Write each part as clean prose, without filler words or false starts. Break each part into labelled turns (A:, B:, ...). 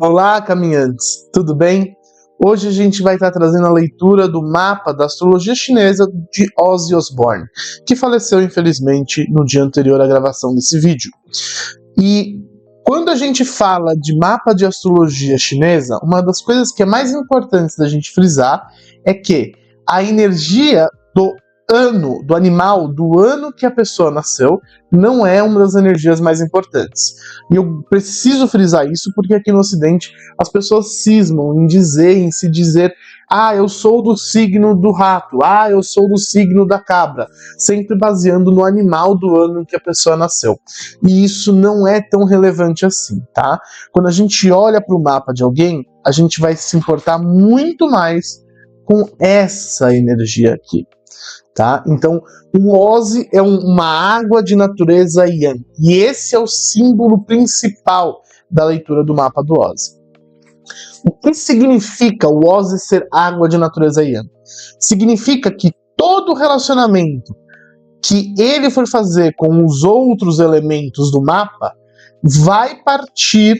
A: Olá, caminhantes, tudo bem? Hoje a gente vai estar trazendo a leitura do mapa da astrologia chinesa de Ozzy Osbourne, que faleceu infelizmente no dia anterior à gravação desse vídeo. E quando a gente fala de mapa de astrologia chinesa, uma das coisas que é mais importante da gente frisar é que a energia do ano, do animal, do ano que a pessoa nasceu, não é uma das energias mais importantes. E eu preciso frisar isso porque aqui no Ocidente as pessoas cismam em se dizer eu sou do signo do rato, eu sou do signo da cabra, sempre baseando no animal do ano em que a pessoa nasceu. E isso não é tão relevante assim, tá? Quando a gente olha para o mapa de alguém, a gente vai se importar muito mais com essa energia aqui. Tá? Então, o Ozzy é uma água de natureza Yang, e esse é o símbolo principal da leitura do mapa do Ozzy. O que significa o Ozzy ser água de natureza Yang? Significa que todo relacionamento que ele for fazer com os outros elementos do mapa vai partir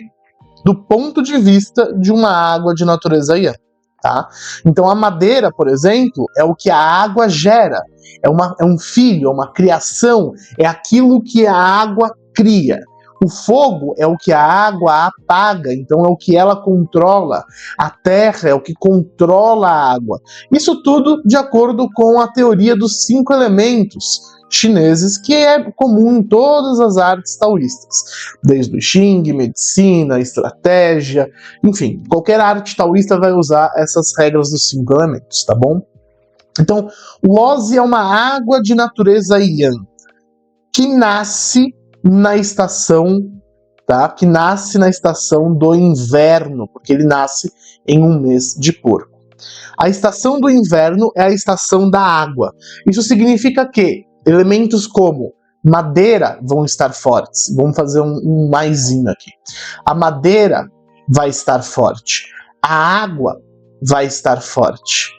A: do ponto de vista de uma água de natureza Yang. Tá? Então a madeira, por exemplo, é o que a água gera, é um filho, é uma criação, é aquilo que a água cria. O fogo é o que a água apaga, então é o que ela controla. A terra é o que controla a água. Isso tudo de acordo com a teoria dos 5 elementos chineses, que é comum em todas as artes taoístas, desde o Xing, medicina, estratégia, enfim, qualquer arte taoísta vai usar essas regras dos 5 elementos, tá bom? Então, o Ozzy é uma água de natureza Yang, que nasce na estação, tá? Que nasce na estação do inverno, porque ele nasce em um mês de porco. A estação do inverno é a estação da água. Isso significa que elementos como madeira vão estar fortes. Vamos fazer um maisinho aqui. A madeira vai estar forte. A água vai estar forte,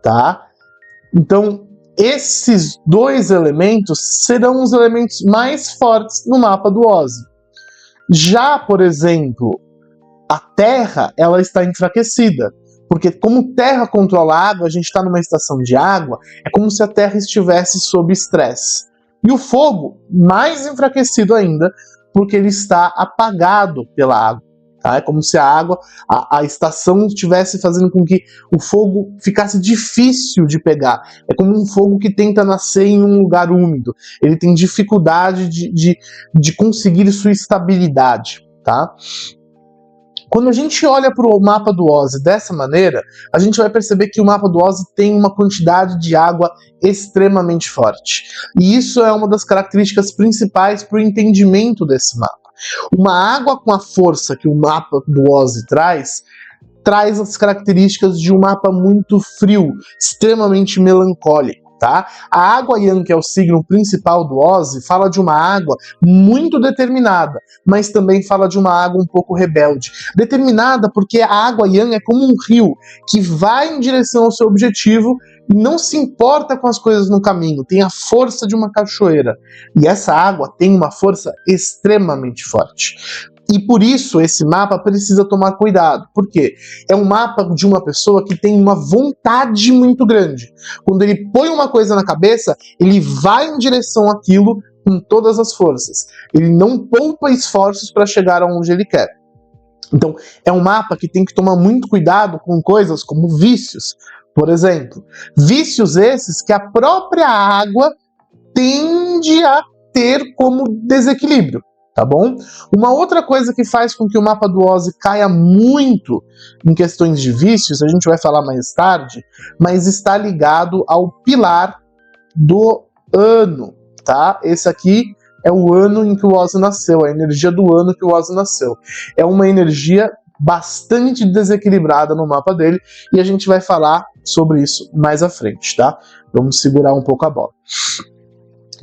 A: tá? Então, esses dois elementos serão os elementos mais fortes no mapa do Ozzy. Já, por exemplo, a terra, ela está enfraquecida. Porque como terra controla a água, a gente está numa estação de água, é como se a terra estivesse sob estresse. E o fogo, mais enfraquecido ainda, porque ele está apagado pela água. Tá? É como se a água, a estação estivesse fazendo com que o fogo ficasse difícil de pegar. É como um fogo que tenta nascer em um lugar úmido. Ele tem dificuldade de conseguir sua estabilidade. Tá? Quando a gente olha para o mapa do Ozzy dessa maneira, a gente vai perceber que o mapa do Ozzy tem uma quantidade de água extremamente forte. E isso é uma das características principais para o entendimento desse mapa. Uma água com a força que o mapa do Ozzy traz as características de um mapa muito frio, extremamente melancólico. Tá? A água Yang, que é o signo principal do Ozzy, fala de uma água muito determinada, mas também fala de uma água um pouco rebelde. Determinada porque a água Yang é como um rio que vai em direção ao seu objetivo e não se importa com as coisas no caminho, tem a força de uma cachoeira. E essa água tem uma força extremamente forte. E por isso esse mapa precisa tomar cuidado. Por quê? É um mapa de uma pessoa que tem uma vontade muito grande. Quando ele põe uma coisa na cabeça, ele vai em direção àquilo com todas as forças. Ele não poupa esforços para chegar aonde ele quer. Então, é um mapa que tem que tomar muito cuidado com coisas como vícios. Por exemplo, vícios esses que a própria água tende a ter como desequilíbrio. Tá bom? Uma outra coisa que faz com que o mapa do Ozzy caia muito em questões de vícios, a gente vai falar mais tarde, mas está ligado ao pilar do ano, tá? Esse aqui é o ano em que o Ozzy nasceu, a energia do ano que o Ozzy nasceu. É uma energia bastante desequilibrada no mapa dele e a gente vai falar sobre isso mais à frente, tá? Vamos segurar um pouco a bola.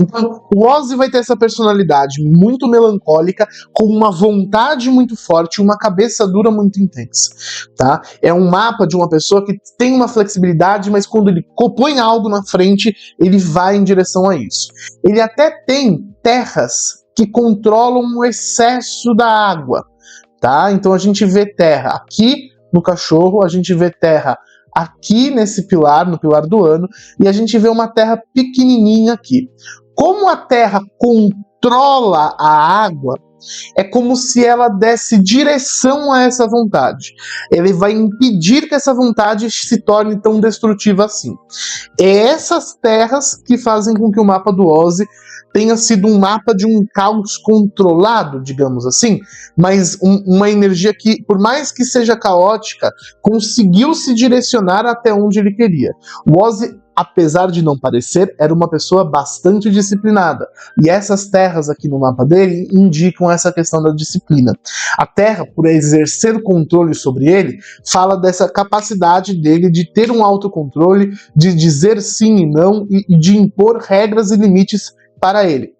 A: Então, o Ozzy vai ter essa personalidade muito melancólica, com uma vontade muito forte e uma cabeça dura muito intensa, tá? É um mapa de uma pessoa que tem uma flexibilidade, mas quando ele põe algo na frente, ele vai em direção a isso. Ele até tem terras que controlam o excesso da água, tá? Então a gente vê terra aqui no cachorro, a gente vê terra aqui nesse pilar, no pilar do ano, e a gente vê uma terra pequenininha aqui. Como a terra controla a água, é como se ela desse direção a essa vontade. Ele vai impedir que essa vontade se torne tão destrutiva assim. É essas terras que fazem com que o mapa do Ozzy tenha sido um mapa de um caos controlado, digamos assim, mas uma energia que, por mais que seja caótica, conseguiu se direcionar até onde ele queria. O Ozzy, apesar de não parecer, era uma pessoa bastante disciplinada, e essas terras aqui no mapa dele indicam essa questão da disciplina. A terra, por exercer controle sobre ele, fala dessa capacidade dele de ter um autocontrole, de dizer sim e não, e de impor regras e limites para ele.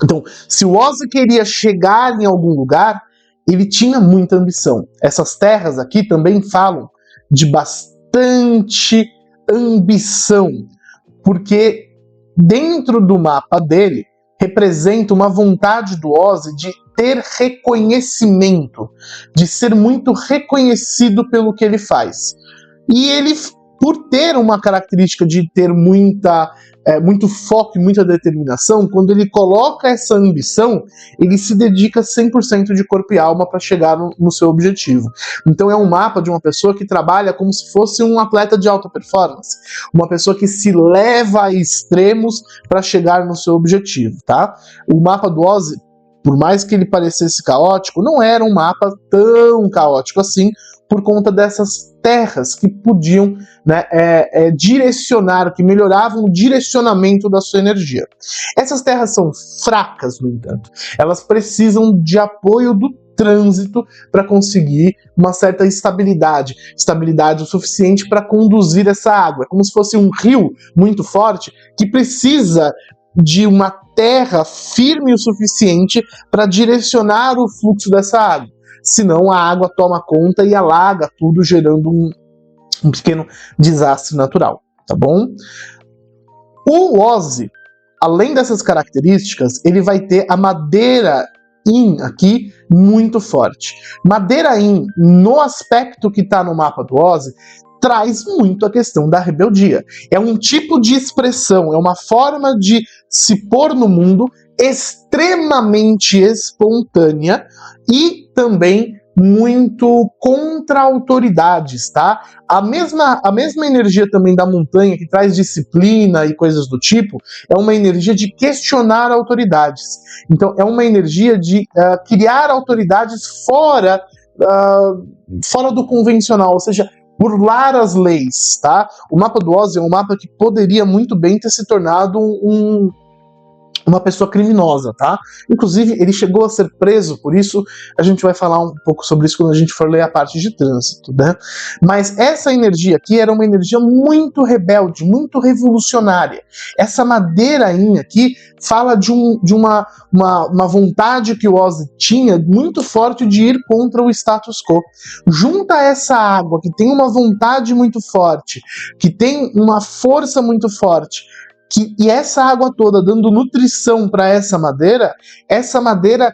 A: Então, se o Ozzy queria chegar em algum lugar, ele tinha muita ambição. Essas terras aqui também falam de bastante ambição, porque dentro do mapa dele representa uma vontade do Ozzy de ter reconhecimento, de ser muito reconhecido pelo que ele faz. E ele, por ter uma característica de ter muito foco e muita determinação, quando ele coloca essa ambição, ele se dedica 100% de corpo e alma para chegar no seu objetivo. Então é um mapa de uma pessoa que trabalha como se fosse um atleta de alta performance, uma pessoa que se leva a extremos para chegar no seu objetivo, tá? O mapa do Ozzy, por mais que ele parecesse caótico, não era um mapa tão caótico assim, por conta dessas terras que podiam, né, direcionar, que melhoravam o direcionamento da sua energia. Essas terras são fracas, no entanto. Elas precisam de apoio do trânsito para conseguir uma certa estabilidade o suficiente para conduzir essa água. É como se fosse um rio muito forte que precisa de uma terra firme o suficiente para direcionar o fluxo dessa água. Senão a água toma conta e alaga tudo, gerando um pequeno desastre natural, tá bom? O Ozzy, além dessas características, ele vai ter a madeira Yin aqui muito forte. Madeira Yin, no aspecto que está no mapa do Ozzy, traz muito a questão da rebeldia. É um tipo de expressão, é uma forma de se pôr no mundo extremamente espontânea e também muito contra autoridades, tá? A mesma energia também da montanha, que traz disciplina e coisas do tipo, é uma energia de questionar autoridades. Então, é uma energia de criar autoridades fora do convencional, ou seja, burlar as leis, tá? O mapa do Ozzy é um mapa que poderia muito bem ter se tornado uma pessoa criminosa, tá? Inclusive, ele chegou a ser preso, por isso a gente vai falar um pouco sobre isso quando a gente for ler a parte de trânsito, né? Mas essa energia aqui era uma energia muito rebelde, muito revolucionária. Essa madeira aqui fala de uma vontade que o Ozzy tinha muito forte de ir contra o status quo. Junta essa água, que tem uma vontade muito forte, que tem uma força muito forte, e essa água toda dando nutrição para essa madeira,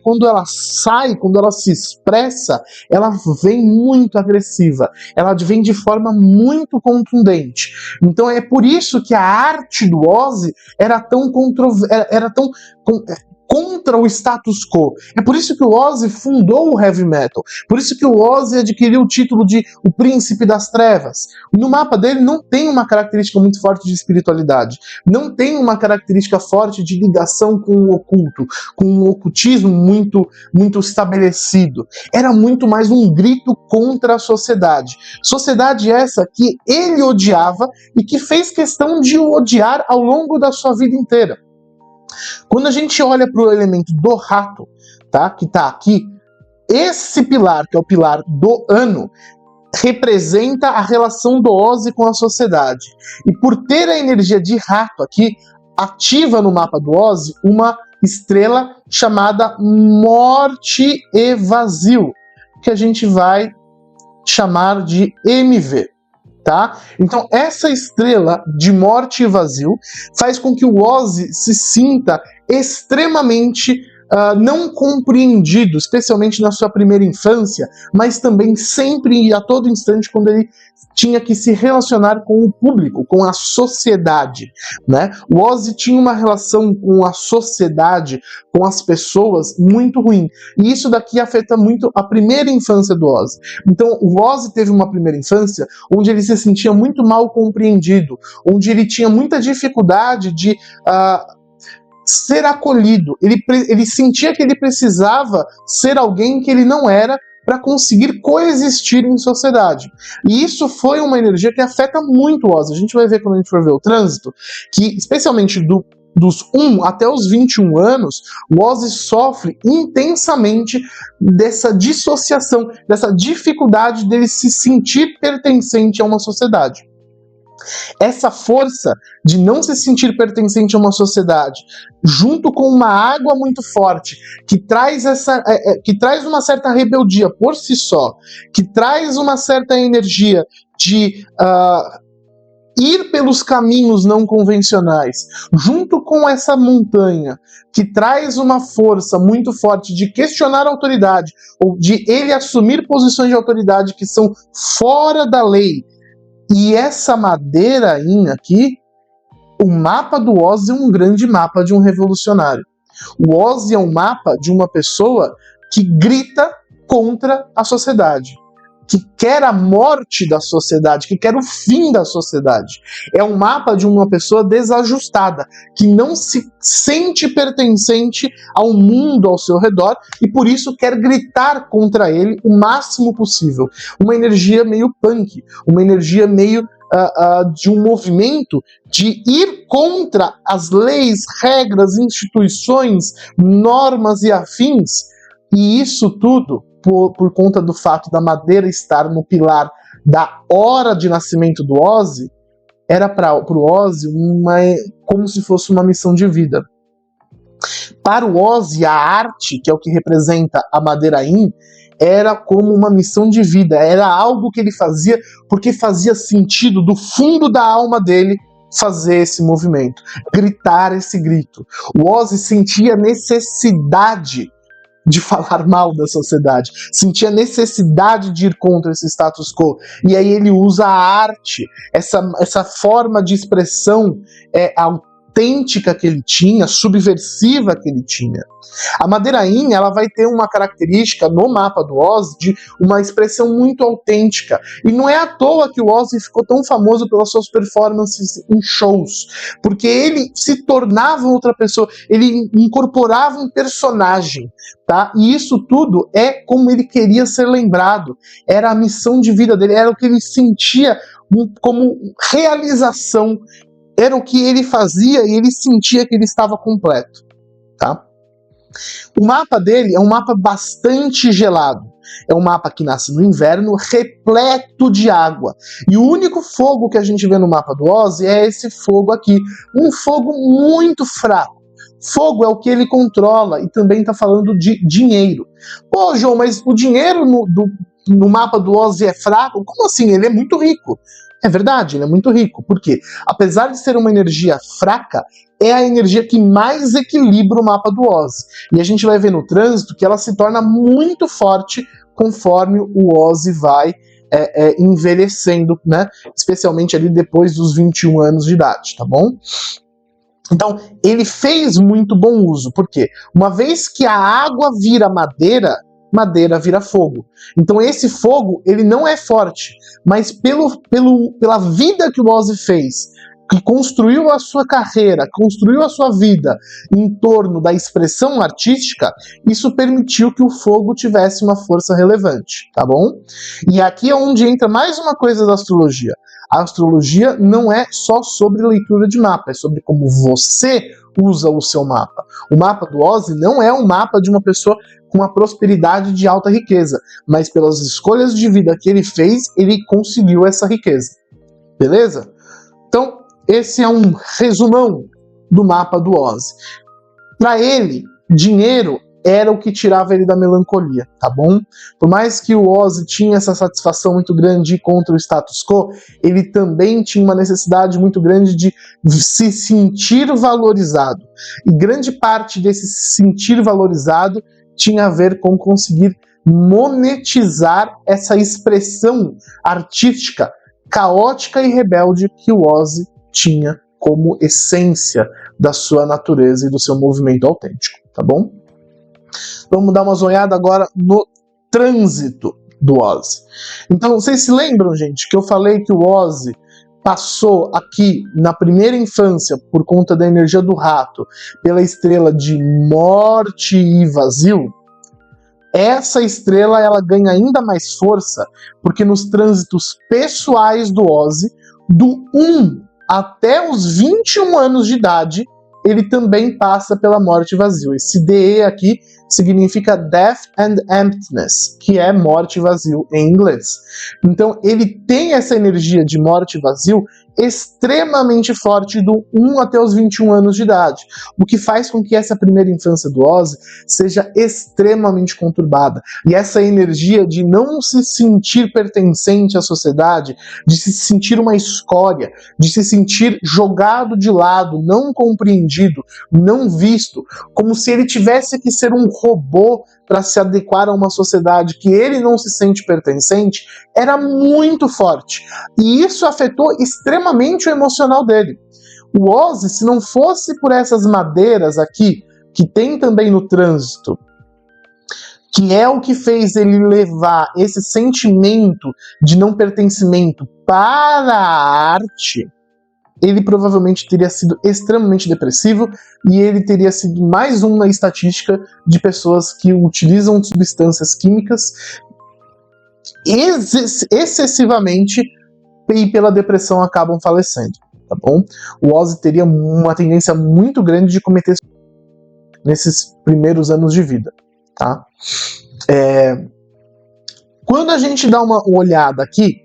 A: quando ela sai, quando ela se expressa, ela vem muito agressiva, ela vem de forma muito contundente. Então é por isso que a arte do Ozzy era tão contra o status quo. É por isso que o Ozzy fundou o heavy metal. Por isso que o Ozzy adquiriu o título de o Príncipe das Trevas. No mapa dele não tem uma característica muito forte de espiritualidade. Não tem uma característica forte de ligação com o oculto, com um ocultismo muito estabelecido. Era muito mais um grito contra a sociedade. Sociedade essa que ele odiava e que fez questão de odiar ao longo da sua vida inteira. Quando a gente olha para o elemento do rato, tá, que está aqui, esse pilar, que é o pilar do ano, representa a relação do Ozzy com a sociedade. E por ter a energia de rato aqui, ativa no mapa do Ozzy uma estrela chamada Morte e Vazio, que a gente vai chamar de MV. Tá? Então essa estrela de morte e vazio faz com que o Ozzy se sinta extremamente não compreendido, especialmente na sua primeira infância, mas também sempre e a todo instante quando ele tinha que se relacionar com o público, com a sociedade, né? O Ozzy tinha uma relação com a sociedade, com as pessoas, muito ruim. E isso daqui afeta muito a primeira infância do Ozzy. Então, o Ozzy teve uma primeira infância onde ele se sentia muito mal compreendido, onde ele tinha muita dificuldade de ser acolhido. Ele sentia que ele precisava ser alguém que ele não era para conseguir coexistir em sociedade. E isso foi uma energia que afeta muito o Ozzy. A gente vai ver quando a gente for ver o trânsito, que especialmente dos 1 até os 21 anos, o Ozzy sofre intensamente dessa dissociação, dessa dificuldade dele se sentir pertencente a uma sociedade. Essa força de não se sentir pertencente a uma sociedade, junto com uma água muito forte, que traz uma certa rebeldia por si só, que traz uma certa energia de ir pelos caminhos não convencionais, junto com essa montanha, que traz uma força muito forte de questionar a autoridade, ou de ele assumir posições de autoridade que são fora da lei. E essa madeirainha aqui, o mapa do Ozzy é um grande mapa de um revolucionário. O Ozzy é um mapa de uma pessoa que grita contra a sociedade, que quer a morte da sociedade, que quer o fim da sociedade. É um mapa de uma pessoa desajustada, que não se sente pertencente ao mundo ao seu redor e por isso quer gritar contra ele o máximo possível. Uma energia meio punk, uma energia meio de um movimento de ir contra as leis, regras, instituições, normas e afins, e isso tudo por conta do fato da madeira estar no pilar da hora de nascimento do Ozzy, era para o Ozzy como se fosse uma missão de vida. Para o Ozzy, a arte, que é o que representa a madeirain, era como uma missão de vida, era algo que ele fazia porque fazia sentido do fundo da alma dele fazer esse movimento, gritar esse grito. O Ozzy sentia necessidade de falar mal da sociedade, sentia necessidade de ir contra esse status quo, e aí ele usa a arte, essa forma de expressão autêntica que ele tinha, subversiva que ele tinha. A madeirain, ela vai ter uma característica no mapa do Ozzy de uma expressão muito autêntica, e não é à toa que o Ozzy ficou tão famoso pelas suas performances em shows, porque ele se tornava outra pessoa, ele incorporava um personagem, tá? E isso tudo é como ele queria ser lembrado, era a missão de vida dele, era o que ele sentia como realização, era o que ele fazia e ele sentia que ele estava completo, tá? O mapa dele é um mapa bastante gelado. É um mapa que nasce no inverno, repleto de água. E o único fogo que a gente vê no mapa do Ozzy é esse fogo aqui. Um fogo muito fraco. Fogo é o que ele controla e também está falando de dinheiro. Pô, João, mas o dinheiro no mapa do Ozzy é fraco? Como assim? Ele é muito rico. É verdade, ele é muito rico. Por quê? Apesar de ser uma energia fraca, é a energia que mais equilibra o mapa do Ozzy. E a gente vai ver no trânsito que ela se torna muito forte conforme o Ozzy vai envelhecendo, né? Especialmente ali depois dos 21 anos de idade, tá bom? Então, ele fez muito bom uso. Por quê? Uma vez que a água vira madeira, madeira vira fogo. Então esse fogo, ele não é forte, mas pela vida que o Ozzy fez, que construiu a sua carreira, construiu a sua vida em torno da expressão artística, isso permitiu que o fogo tivesse uma força relevante, tá bom? E aqui é onde entra mais uma coisa da astrologia. A astrologia não é só sobre leitura de mapa, é sobre como você usa o seu mapa. O mapa do Ozzy não é um mapa de uma pessoa com uma prosperidade de alta riqueza, mas pelas escolhas de vida que ele fez, ele conseguiu essa riqueza. Beleza? Então, esse é um resumão do mapa do Ozzy. Para ele, dinheiro era o que tirava ele da melancolia, tá bom? Por mais que o Ozzy tinha essa satisfação muito grande de ir contra o status quo, ele também tinha uma necessidade muito grande de se sentir valorizado. E grande parte desse se sentir valorizado tinha a ver com conseguir monetizar essa expressão artística caótica e rebelde que o Ozzy tinha como essência da sua natureza e do seu movimento autêntico, tá bom? Vamos dar uma olhada agora no trânsito do Ozzy. Então, vocês se lembram, gente, que eu falei que o Ozzy passou aqui na primeira infância, por conta da energia do rato, pela estrela de morte e vazio? Essa estrela ela ganha ainda mais força porque nos trânsitos pessoais do Ozzy, do 1 até os 21 anos de idade, ele também passa pela morte e vazio. Esse DE aqui significa Death and Emptiness, que é morte e vazio em inglês. Então ele tem essa energia de morte e vazio extremamente forte do 1 até os 21 anos de idade, o que faz com que essa primeira infância do Ozzy seja extremamente conturbada. E essa energia de não se sentir pertencente à sociedade, de se sentir uma escória, de se sentir jogado de lado, não compreendido, não visto, como se ele tivesse que ser um robô para se adequar a uma sociedade que ele não se sente pertencente, era muito forte. E isso afetou extremamente o emocional dele. O Ozzy, se não fosse por essas madeiras aqui, que tem também no trânsito, que é o que fez ele levar esse sentimento de não pertencimento para a arte, ele provavelmente teria sido extremamente depressivo e ele teria sido mais uma estatística de pessoas que utilizam substâncias químicas excessivamente e pela depressão acabam falecendo, tá bom? O Ozzy teria uma tendência muito grande de cometer nesses primeiros anos de vida, tá? Quando a gente dá uma olhada aqui,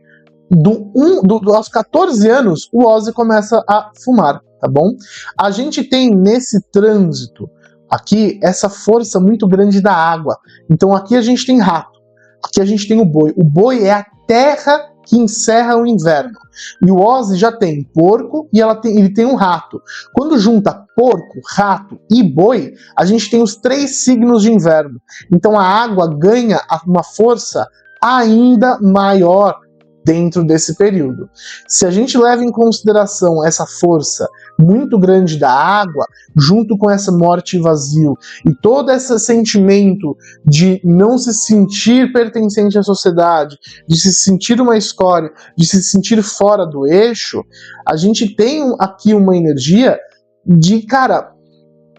A: aos 14 anos, o Ozzy começa a fumar, tá bom? A gente tem nesse trânsito aqui essa força muito grande da água. Então aqui a gente tem rato, aqui a gente tem o boi. O boi é a terra que encerra o inverno. E o Ozzy já tem porco e ele tem um rato. Quando junta porco, rato e boi, a gente tem os 3 signos de inverno. Então a água ganha uma força ainda maior dentro desse período. Se a gente leva em consideração essa força muito grande da água, junto com essa morte e vazio, e todo esse sentimento de não se sentir pertencente à sociedade, de se sentir uma escória, de se sentir fora do eixo, a gente tem aqui uma energia de, cara,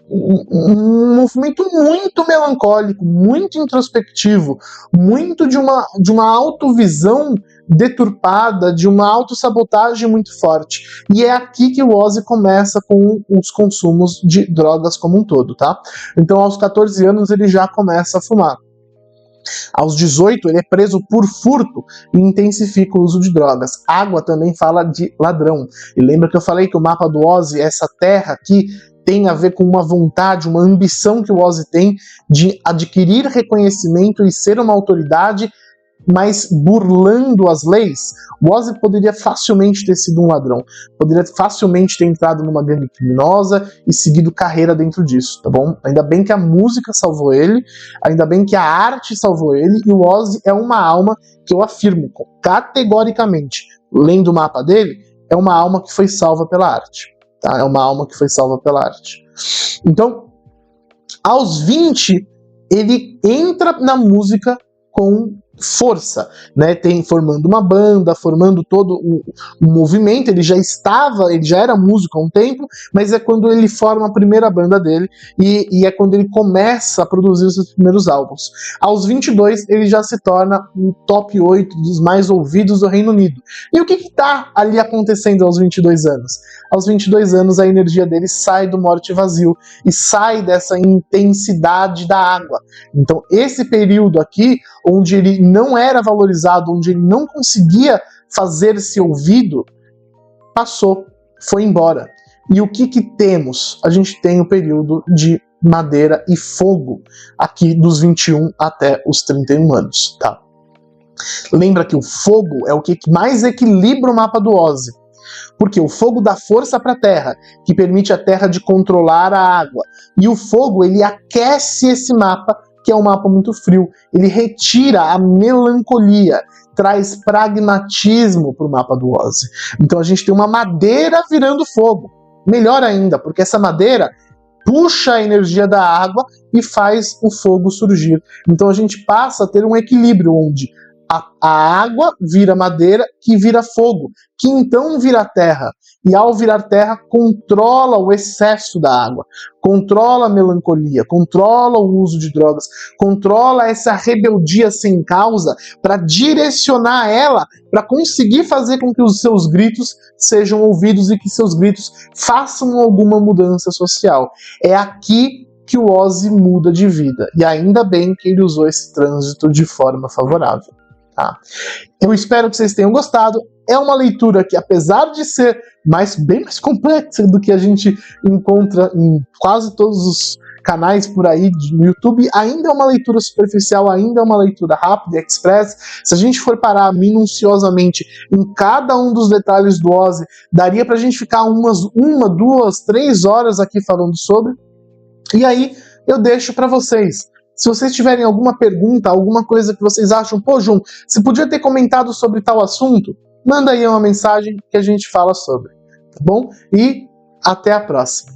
A: um movimento muito melancólico, muito introspectivo, muito de uma autovisão deturpada, de uma autossabotagem muito forte. E é aqui que o Ozzy começa com os consumos de drogas como um todo, tá? Então, aos 14 anos, ele já começa a fumar. Aos 18, ele é preso por furto e intensifica o uso de drogas. Água também fala de ladrão. E lembra que eu falei que o mapa do Ozzy é essa terra aqui, tem a ver com uma vontade, uma ambição que o Ozzy tem de adquirir reconhecimento e ser uma autoridade, mas burlando as leis. O Ozzy poderia facilmente ter sido um ladrão, poderia facilmente ter entrado numa gangue criminosa e seguido carreira dentro disso, tá bom? Ainda bem que a música salvou ele, ainda bem que a arte salvou ele, e o Ozzy é uma alma que eu afirmo categoricamente, lendo o mapa dele, é uma alma que foi salva pela arte. Tá? É uma alma que foi salva pela arte. Então, aos 20, ele entra na música com força, né? Formando uma banda, formando todo o movimento. Ele já era músico há um tempo, mas é quando ele forma a primeira banda dele e é quando ele começa a produzir os seus primeiros álbuns. Aos 22, ele já se torna o top 8 dos mais ouvidos do Reino Unido. E o que está ali acontecendo aos 22 anos? Aos 22 anos, a energia dele sai do morte e vazio e sai dessa intensidade da água. Então, esse período aqui, onde ele não era valorizado, onde ele não conseguia fazer-se ouvido, passou, foi embora. E o que temos? A gente tem o período de madeira e fogo, aqui dos 21 até os 31 anos, tá? Lembra que o fogo é o que mais equilibra o mapa do Ozzy, porque o fogo dá força para a Terra, que permite a Terra de controlar a água, e o fogo ele aquece esse mapa, que é um mapa muito frio, ele retira a melancolia, traz pragmatismo para o mapa do Ozzy. Então a gente tem uma madeira virando fogo, melhor ainda, porque essa madeira puxa a energia da água e faz o fogo surgir. Então a gente passa a ter um equilíbrio onde a água vira madeira, que vira fogo, que então vira terra. E ao virar terra, controla o excesso da água, controla a melancolia, controla o uso de drogas, controla essa rebeldia sem causa para direcionar ela, para conseguir fazer com que os seus gritos sejam ouvidos e que seus gritos façam alguma mudança social. É aqui que o Ozzy muda de vida. E ainda bem que ele usou esse trânsito de forma favorável. Tá? Eu espero que vocês tenham gostado. É uma leitura que, apesar de ser bem mais complexa do que a gente encontra em quase todos os canais por aí no YouTube, ainda é uma leitura superficial, ainda é uma leitura rápida e express. Se a gente for parar minuciosamente em cada um dos detalhes do Ozzy, daria pra gente ficar uma, 2, 3 horas aqui falando sobre. E aí eu deixo para vocês. Se vocês tiverem alguma pergunta, alguma coisa que vocês acham, pô, João, você podia ter comentado sobre tal assunto? Manda aí uma mensagem que a gente fala sobre, tá bom? E até a próxima.